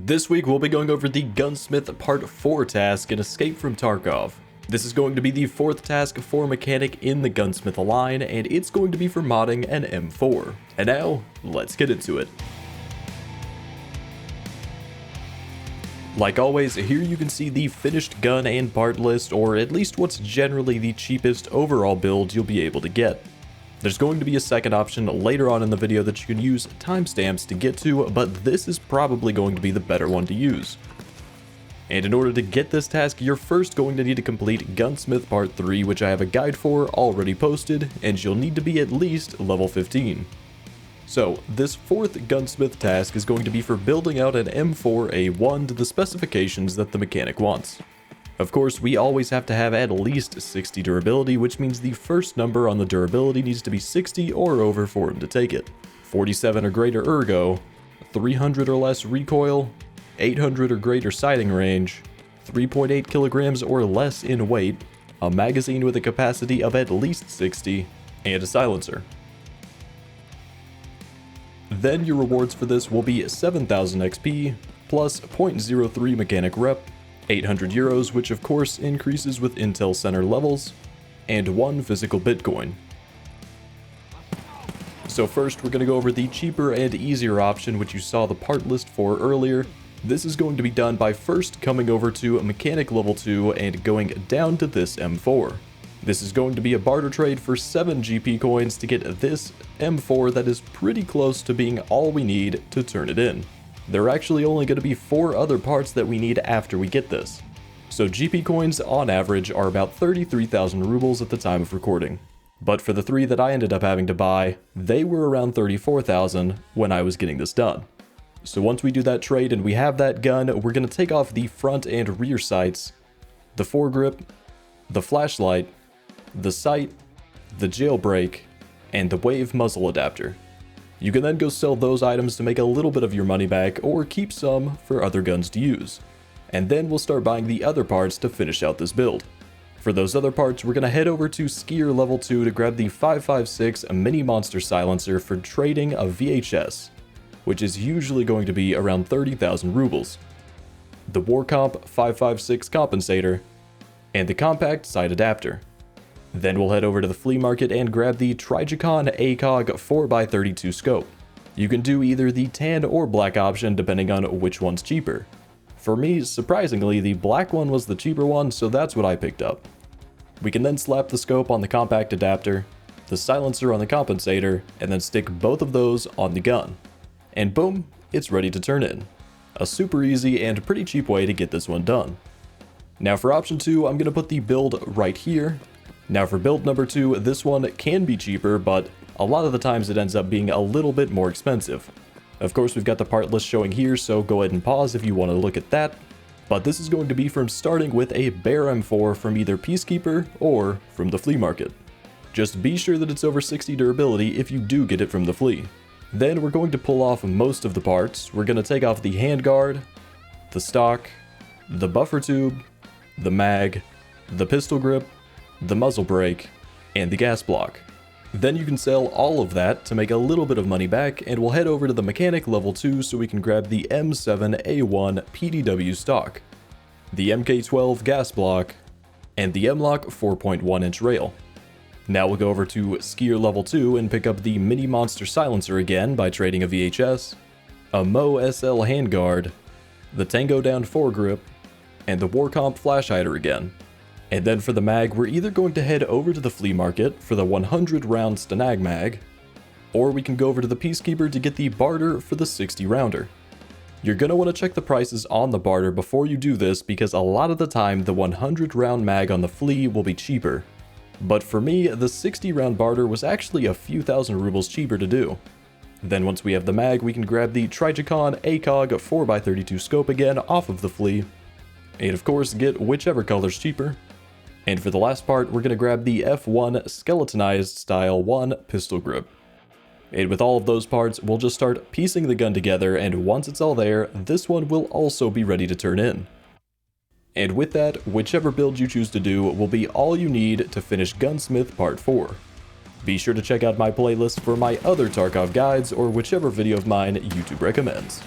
This week we'll be going over the Gunsmith Part 4 task in Escape From Tarkov. This is going to be the 4th task for mechanic in the Gunsmith line, and it's going to be for modding an M4. And now, let's get into it. Like always, here you can see the finished gun and part list, or at least what's generally the cheapest overall build you'll be able to get. There's going to be a second option later on in the video that you can use timestamps to get to, but this is probably going to be the better one to use. And in order to get this task, you're first going to need to complete Gunsmith Part 3, which I have a guide for already posted, and you'll need to be at least level 15. So, this 4th Gunsmith task is going to be for building out an M4A1 to the specifications that the mechanic wants. Of course, we always have to have at least 60 durability, which means the first number on the durability needs to be 60 or over for him to take it. 47 or greater ergo, 300 or less recoil, 800 or greater sighting range, 3.8 kilograms or less in weight, a magazine with a capacity of at least 60, and a silencer. Then your rewards for this will be 7,000 XP, plus 0.03 mechanic rep, 800 euros, which of course increases with Intel Center levels, and 1 physical Bitcoin. So first we're going to go over the cheaper and easier option, which you saw the part list for earlier. This is going to be done by first coming over to Mechanic Level 2 and going down to this M4. This is going to be a barter trade for 7 GP coins to get this M4 that is pretty close to being all we need to turn it in. There are actually only going to be 4 other parts that we need after we get this. So GP coins on average are about 33,000 rubles at the time of recording. But for the 3 that I ended up having to buy, they were around 34,000 when I was getting this done. So once we do that trade and we have that gun, we're going to take off the front and rear sights, the foregrip, the flashlight, the sight, the jailbreak, and the wave muzzle adapter. You can then go sell those items to make a little bit of your money back, or keep some for other guns to use. And then we'll start buying the other parts to finish out this build. For those other parts, we're going to head over to Skier Level 2 to grab the 5.56 Mini Monster Silencer for trading a VHS, which is usually going to be around 30,000 rubles, the Warcomp 5.56 Compensator, and the Compact Sight Adapter. Then we'll head over to the flea market and grab the Trigicon ACOG 4x32 scope. You can do either the tan or black option depending on which one's cheaper. For me, surprisingly, the black one was the cheaper one, so that's what I picked up. We can then slap the scope on the compact adapter, the silencer on the compensator, and then stick both of those on the gun. And boom, it's ready to turn in. A super easy and pretty cheap way to get this one done. Now for option 2, I'm going to put the build right here. Now for build number 2, this one can be cheaper, but a lot of the times it ends up being a little bit more expensive. Of course, we've got the part list showing here, so go ahead and pause if you want to look at that. But this is going to be from starting with a bare M4 from either Peacekeeper or from the flea market. Just be sure that it's over 60 durability if you do get it from the flea. Then we're going to pull off most of the parts. We're going to take off the handguard, the stock, the buffer tube, the mag, the pistol grip, the muzzle brake, and the gas block. Then you can sell all of that to make a little bit of money back, and we'll head over to the Mechanic Level 2 so we can grab the M7A1 PDW stock, the MK12 gas block, and the M-Lock 4.1 inch rail. Now we'll go over to Skier Level 2 and pick up the Mini Monster Silencer again by trading a VHS, a Mo SL handguard, the Tango Down foregrip, and the Warcomp flash hider again. And then for the mag, we're either going to head over to the flea market for the 100 round Stanag mag, or we can go over to the Peacekeeper to get the barter for the 60 rounder. You're going to want to check the prices on the barter before you do this, because a lot of the time the 100 round mag on the flea will be cheaper. But for me, the 60 round barter was actually a few thousand rubles cheaper to do. Then once we have the mag, we can grab the Trigicon ACOG 4x32 scope again off of the flea, and of course get whichever color's cheaper. And for the last part, we're going to grab the F1 Skeletonized Style 1 pistol grip. And with all of those parts, we'll just start piecing the gun together, and once it's all there, this one will also be ready to turn in. And with that, whichever build you choose to do will be all you need to finish Gunsmith Part 4. Be sure to check out my playlist for my other Tarkov guides or whichever video of mine YouTube recommends.